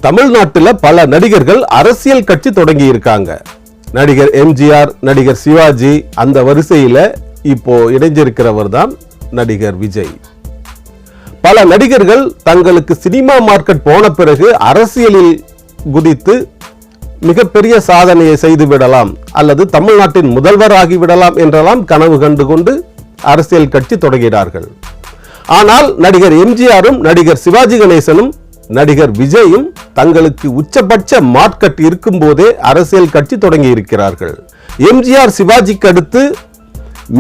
தமிழ்நாட்டில் பல நடிகர்கள் அரசியல் கட்சி தொடங்கி இருக்காங்க. நடிகர் எம்ஜிஆர், நடிகர் சிவாஜி, அந்த வரிசையில் இப்போ இணைஞ்சிருக்கிறவர் தான் நடிகர் விஜய். பல நடிகர்கள் தங்களுக்கு சினிமா மார்க்கெட் போன பிறகு அரசியலில் குதித்து மிகப்பெரிய சாதனையை செய்து விடலாம் அல்லது தமிழ்நாட்டின் முதல்வராகி விடலாம் என்றெல்லாம் கனவு கண்டு கொண்டு அரசியல் கட்சி தொடங்கினார்கள். ஆனால் நடிகர் எம்ஜிஆரும் நடிகர் சிவாஜி கணேசனும் நடிகர் விஜயும் தங்களுக்கு உச்சபட்ச மார்க்கெட் இருக்கும் போதே அரசியல் கட்சி தொடங்கி இருக்கிறார்கள். எம்ஜிஆர் சிவாஜிக்கு அடுத்து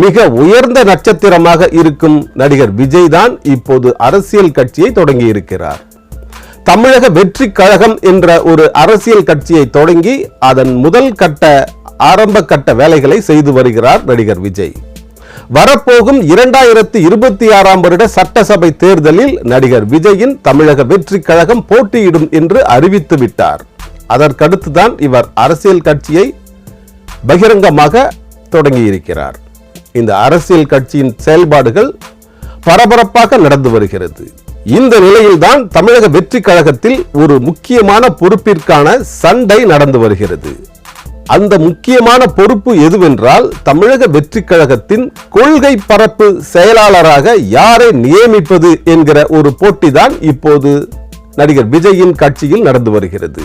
மிக உயர்ந்த நட்சத்திரமாக இருக்கும் நடிகர் விஜய் தான் இப்போது அரசியல் கட்சியை தொடங்கி இருக்கிறார். தமிழக வெற்றி கழகம் என்ற ஒரு அரசியல் கட்சியை தொடங்கி அதன் முதல் கட்ட ஆரம்ப கட்ட வேலைகளை செய்து வருகிறார் நடிகர் விஜய். வரப்போகும் 2026 வருட சட்டசபை தேர்தலில் நடிகர் விஜயின் தமிழக வெற்றி கழகம் போட்டியிடும் என்று அறிவித்து விட்டார். அதற்கடுத்துதான் இவர் அரசியல் கட்சியை பகிரங்கமாக தொடங்கியிருக்கிறார். இந்த அரசியல் கட்சியின் செயல்பாடுகள் பரபரப்பாக நடந்து வருகிறது. இந்த நிலையில்தான் தமிழக வெற்றி கழகத்தில் ஒரு முக்கியமான பொறுப்பிற்கான சண்டை நடந்து வருகிறது. அந்த முக்கியமான பொறுப்பு எதுவென்றால், தமிழக வெற்றி கழகத்தின் கொள்கை பரப்பு செயலாளராக யாரை நியமிப்பது என்கிற ஒரு போட்டி தான் இப்போது நடிகர் விஜயின் கட்சியில் நடந்து வருகிறது.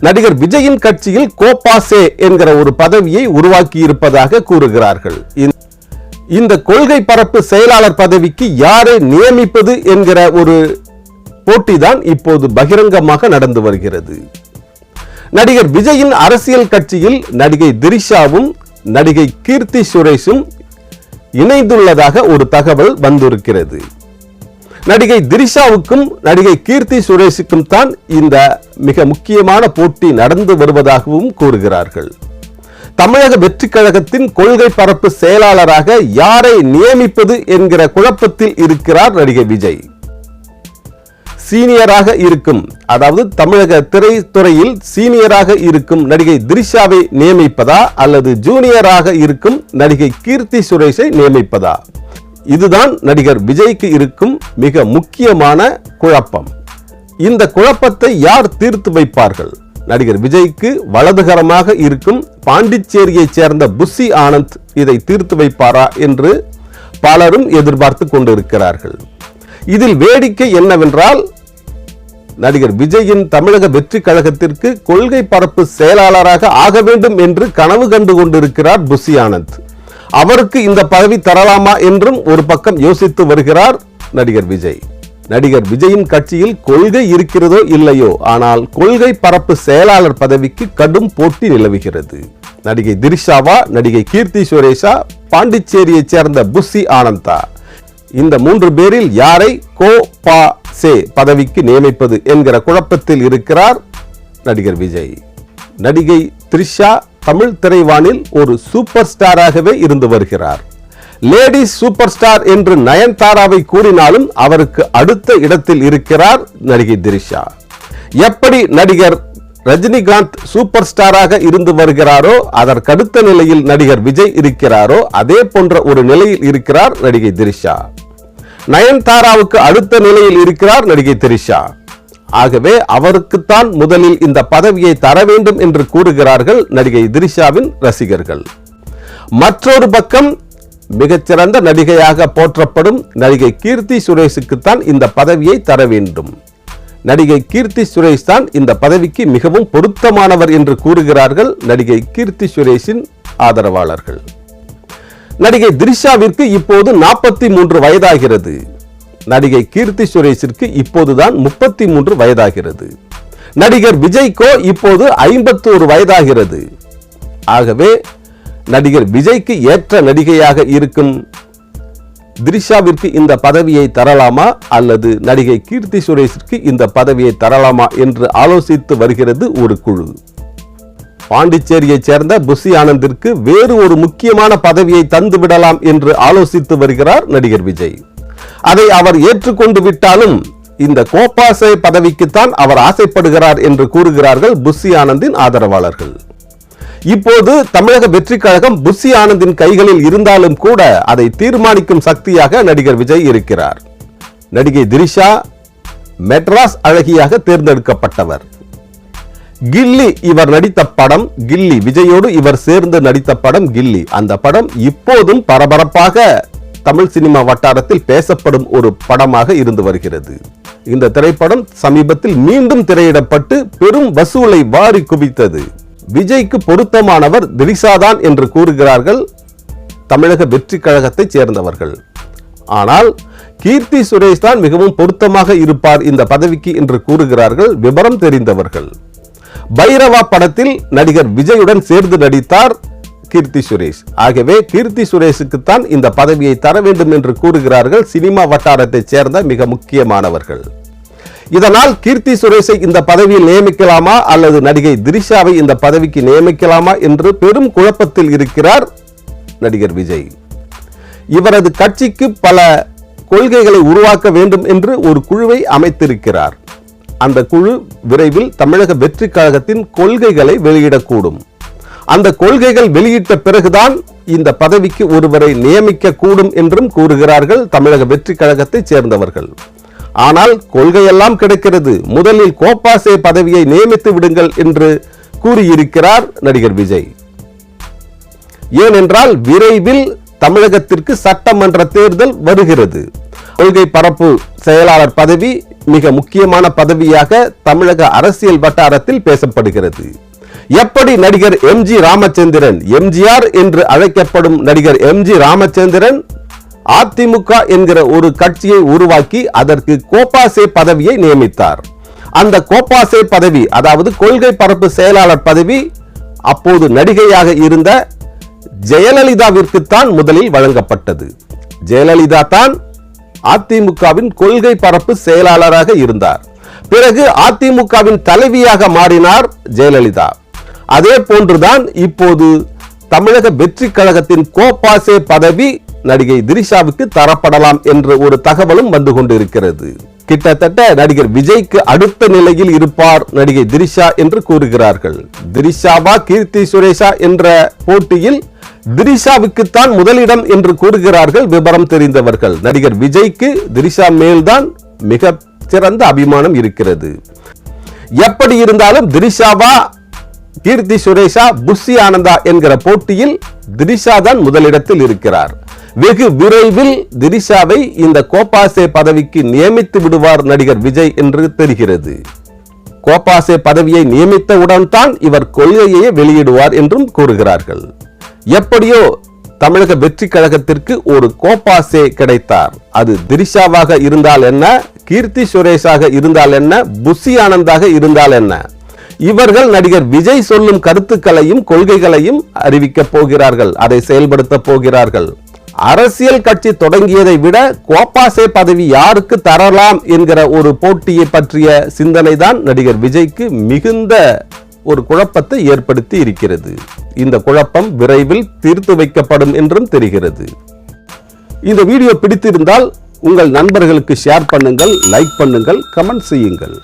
நடிகர் விஜயின் கட்சியில் கோபாசே என்கிற ஒரு பதவியை உருவாக்கி இருப்பதாக கூறுகிறார்கள். இந்த கொள்கை பரப்பு செயலாளர் பதவிக்கு யாரை நியமிப்பது என்கிற ஒரு போட்டி தான் இப்போது பகிரங்கமாக நடந்து வருகிறது. நடிகர் விஜயின் அரசியல் கட்சியில் நடிகை திரிஷாவும் நடிகை கீர்த்தி சுரேஷும் இணைந்துள்ளதாக ஒரு தகவல் வந்திருக்கிறது. நடிகை திரிஷாவுக்கும் நடிகை கீர்த்தி சுரேஷுக்கும் தான் இந்த மிக முக்கியமான போட்டி நடந்து வருவதாகவும் கூறுகிறார்கள். தமிழக வெற்றி கழகத்தின் கொள்கை பரப்பு செயலாளராக யாரை நியமிப்பது என்கிற குழப்பத்தில் இருக்கிறார் நடிகை விஜய். சீனியராக இருக்கும், அதாவது தமிழக திரைத்துறையில் சீனியராக இருக்கும் நடிகை திரிஷாவை நியமிப்பதா அல்லது ஜூனியராக இருக்கும் நடிகை கீர்த்தி சுரேஷை நியமிப்பதா? இதுதான் நடிகர் விஜய்க்கு இருக்கும் மிக முக்கியமான குழப்பம். இந்த குழப்பத்தை யார் தீர்த்து வைப்பார்கள்? நடிகர் விஜய்க்கு வலதுகரமாக இருக்கும் பாண்டிச்சேரியைச் சேர்ந்த புஷி ஆனந்த் இதை தீர்த்து வைப்பாரா என்று பலரும் எதிர்பார்த்து கொண்டிருக்கிறார்கள். இதில் வேடிக்கை என்னவென்றால், நடிகர் விஜயின் தமிழக வெற்றி கழகத்திற்கு கொள்கை பரப்பு செயலாளராக ஆக வேண்டும் என்று கனவு கண்டு கொண்டிருக்கிறார் புஷி ஆனந்த். அவருக்கு இந்த பதவி தரலாமா என்றும் ஒரு பக்கம் யோசித்து வருகிறார் நடிகர் விஜய். நடிகர் விஜயின் கட்சியில் கொள்கை இருக்கிறதோ இல்லையோ, ஆனால் கொள்கை பரப்பு செயலாளர் பதவிக்கு கடும் போட்டி நிலவுகிறது. நடிகை திரிஷாவா, நடிகை கீர்த்தி சுரேஷா, பாண்டிச்சேரியைச் சேர்ந்த புஷி ஆனந்தா? இந்த 3 பேரில் யாரை கோபாசே பதவிக்கு நியமிப்பது என்கிற குழப்பத்தில் இருக்கிறார் நடிகர் விஜய். நடிகை திரிஷா தமிழ் திரைவானில் ஒரு சூப்பர் ஸ்டாராகவே இருந்து வருகிறார். லேடிஸ் சூப்பர் ஸ்டார் என்று நயன்தாராவை கூறினாலும் அவருக்கு அடுத்த இடத்தில் இருக்கிறார் நடிகை திரிஷா. எப்படி நடிகர் ரஜினிகாந்த் சூப்பர் ஸ்டாராக இருந்து வருகிறாரோ அதற்கடுத்த நிலையில் நடிகர் விஜய் இருக்கிறாரோ அதே போன்ற ஒரு நிலையில் இருக்கிறார் நடிகை திரிஷா. நயன்தாராவுக்கு அடுத்த நிலையில் இருக்கிறார் நடிகை திரிஷா. ஆகவே அவருக்குத்தான் முதலில் இந்த பதவியை தர வேண்டும் என்று கூறுகிறார்கள் நடிகை திரிஷாவின் ரசிகர்கள். மற்றொரு பக்கம் மிகச்சிறந்த நடிகையாக போற்றப்படும் நடிகை கீர்த்தி சுரேஷுக்குத்தான் இந்த பதவியை தர வேண்டும். நடிகை கீர்த்தி சுரேஷ் தான் இந்த பதவிக்கு மிகவும் பொருத்தமானவர் என்று கூறுகிறார்கள் நடிகை கீர்த்தி சுரேஷின் ஆதரவாளர்கள். நடிகை திரிஷாவிற்கு இப்போது 43 வயதாகிறது. நடிகை கீர்த்தி சுரேஷிற்கு இப்போதுதான் 33 வயதாகிறது. நடிகர் விஜய்க்கோ இப்போது 51 வயதாகிறது. ஆகவே நடிகர் விஜய்க்கு ஏற்ற நடிகையாக இருக்கும் திரிஷாவிற்கு இந்த பதவியை தரலாமா அல்லது நடிகை கீர்த்தி சுரேஷிற்கு இந்த பதவியை தரலாமா என்று ஆலோசித்து வருகிறது ஒரு குழு. பாண்டிச்சேரியைச் சேர்ந்த புஷி ஆனந்திற்கு வேறு ஒரு முக்கியமான பதவியை தந்து விடலாம் என்று ஆலோசித்து வருகிறார் நடிகர் விஜய். அதை அவர் ஏற்றுக்கொண்டு விட்டாலும் இந்த கோபாசே பதவிக்குத்தான் அவர் ஆசைப்படுகிறார் என்று கூறுகிறார்கள் புஷி ஆனந்தின் ஆதரவாளர்கள். இப்போது தமிழக வெற்றி கழகம் புஷி ஆனந்தின் கைகளில் இருந்தாலும் கூட அதை தீர்மானிக்கும் சக்தியாக நடிகர் விஜய் இருக்கிறார். நடிகை திரிஷா மெட்ராஸ் அழகியாக தேர்ந்தெடுக்கப்பட்டவர். கில்லி இவர் நடித்த படம் கில்லி. விஜயோடு இவர் சேர்ந்து நடித்த படம் கில்லி. அந்த படம் இப்போதும் பரபரப்பாக தமிழ் சினிமா வட்டாரத்தில் பேசப்படும் ஒரு படமாக இருந்து வருகிறது. இந்த திரைப்படம் சமீபத்தில் மீண்டும் திரையிடப்பட்டு பெரும் வசூலை வாரி குவித்தது. விஜய்க்கு பொருத்தமானவர் திரிஷாதான் என்று கூறுகிறார்கள் தமிழக வெற்றி கழகத்தை சேர்ந்தவர்கள். ஆனால் கீர்த்தி சுரேஷ் தான் மிகவும் பொருத்தமாக இருப்பார் இந்த பதவிக்கு என்று கூறுகிறார்கள் விவரம் தெரிந்தவர்கள். பைரவா படத்தில் நடிகர் விஜயுடன் சேர்ந்து நடித்தார் கீர்த்தி சுரேஷ். ஆகவே கீர்த்தி சுரேஷுக்கு தான் இந்த பதவியை தர வேண்டும் என்று கூறுகிறார்கள் சினிமா வட்டாரத்தை சேர்ந்த மிக முக்கியமானவர்கள். இதனால் கீர்த்தி சுரேஷை இந்த பதவியில் நியமிக்கலாமா அல்லது நடிகை திரிஷாவை இந்த பதவிக்கு நியமிக்கலாமா என்று பெரும் குழப்பத்தில் இருக்கிறார் நடிகர் விஜய். இவரது கட்சிக்கு பல கொள்கைகளை உருவாக்க வேண்டும் என்று ஒரு குழுவை அமைத்திருக்கிறார். அந்த குழு விரைவில் தமிழக வெற்றி கழகத்தின் கொள்கைகளை வெளியிடக்கூடும். அந்த கொள்கைகள் வெளியிட்ட பிறகுதான் இந்த பதவிக்கு ஒருவரை நியமிக்க கூடும் என்றும் கூறுகிறார்கள் தமிழக வெற்றி கழகத்தை சேர்ந்தவர்கள். ஆனால் கொள்கையெல்லாம் கிடைக்கிறது, முதலில் கோப்பாசே பதவியை நியமித்து விடுங்கள் என்று கூறியிருக்கிறார் நடிகர் விஜய். ஏனென்றால் விரைவில் தமிழகத்திற்கு சட்டமன்ற தேர்தல் வருகிறது. கொள்கை பரப்பு செயலாளர் பதவி மிக முக்கியமான பதவியாக தமிழக அரசியல் வட்டாரத்தில் பேசப்படுகிறது. எப்படி நடிகர் எம்ஜி ராமச்சந்திரன், எம்ஜிஆர் என்று அழைக்கப்படும் நடிகர் எம்ஜி ராமச்சந்திரன் அதிமுக என்கிற ஒரு கட்சியை உருவாக்கி அதற்கு கோப்பாசே பதவியை நியமித்தார். அந்த கோப்பாசே பதவி, அதாவது கொள்கை பரப்பு செயலாளர் பதவி, அப்போது நடிகையாக இருந்த ஜெயலலிதாவிற்கு தான் முதலில் வழங்கப்பட்டது. ஜெயலலிதா தான் அதிமுகவின் கொள்கை பரப்பு செயலாளராக இருந்தார். பிறகு அதிமுகவின் தலைவியாக மாறினார் ஜெயலலிதா. அதே போன்றுதான் இப்போது தமிழக வெற்றி கழகத்தின் கோப்பாசே பதவி நடிகை திரிஷாவுக்கு தரப்படலாம் என்ற ஒரு தகவலும் வந்து கொண்டிருக்கிறது. கிட்டத்தட்ட நடிகர் விஜய்க்கு அடுத்த நிலையில் இருப்பார் நடிகை திரிஷா என்று கூறுகிறார்கள். திரிஷாவா கீர்த்தி சுரேஷா என்ற போட்டியில் திரிஷாவுக்குத்தான் முதலிடம் என்று கூறுகிறார்கள் விவரம் தெரிந்தவர்கள். நடிகர் விஜய்க்கு திரிஷா மேல்தான் மிக சிறந்த அபிமானம் இருக்கிறது. எப்படி இருந்தாலும் திரிஷாவா கீர்த்தி சுரேஷா புஷி ஆனந்தா என்கிற போட்டியில் திரிஷா தான் முதலிடத்தில் இருக்கிறார். வெகு விரைவில் திரிஷாவை இந்த கோப்பாசே பதவிக்கு நியமித்து விடுவார் நடிகர் விஜய் என்று தெரிகிறது. கோப்பாசே பதவியை நியமித்தவுடன் தான் இவர் கொள்கையை வெளியிடுவார் என்றும் கூறுகிறார்கள். எப்படியோ தமிழக வெற்றி கழகத்திற்கு ஒரு கோப்பாசே கிடைத்தார். அது திரிஷாவாக இருந்தால் என்ன, கீர்த்தி சுரேஷாக இருந்தால் என்ன, புஷி ஆனந்தாக இருந்தால் என்ன, இவர்கள் நடிகர் விஜய் சொல்லும் கருத்துக்களையும் கொள்கைகளையும் அறிவிக்க போகிறார்கள், அதை செயல்படுத்த போகிறார்கள். அரசியல் கட்சி தொடங்கியதை விட கோப்பாசே பதவி யாருக்கு தரலாம் என்கிற ஒரு போட்டியை பற்றிய சிந்தனை தான் நடிகர் விஜய்க்கு மிகுந்த ஒரு குழப்பத்தை ஏற்படுத்தி இருக்கிறது. இந்த குழப்பம் விரைவில் தீர்த்து வைக்கப்படும் என்றும் தெரிகிறது. இந்த வீடியோ பிடித்திருந்தால் உங்கள் நண்பர்களுக்கு ஷேர் பண்ணுங்கள், லைக் பண்ணுங்கள், கமெண்ட் செய்யுங்கள்.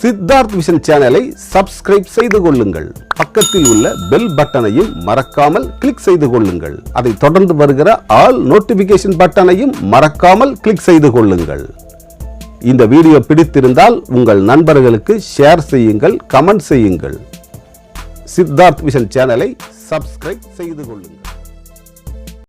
சித்தார்த் விஷன் சேனலை சப்ஸ்கிரைப் செய்து கொள்ளுங்கள். பக்கத்தில் உள்ள பெல் பட்டனையும் மறக்காமல் கிளிக் செய்து கொள்ளுங்கள். அதை தொடர்ந்து வருகிற ஆல் நோட்டிபிகேஷன் பட்டனையும் மறக்காமல் கிளிக் செய்து கொள்ளுங்கள். இந்த வீடியோ பிடித்திருந்தால் உங்கள் நண்பர்களுக்கு ஷேர் செய்யுங்கள், கமெண்ட் செய்யுங்கள். சித்தார்த் விஷன் சேனலை சப்ஸ்கிரைப் செய்து கொள்ளுங்கள்.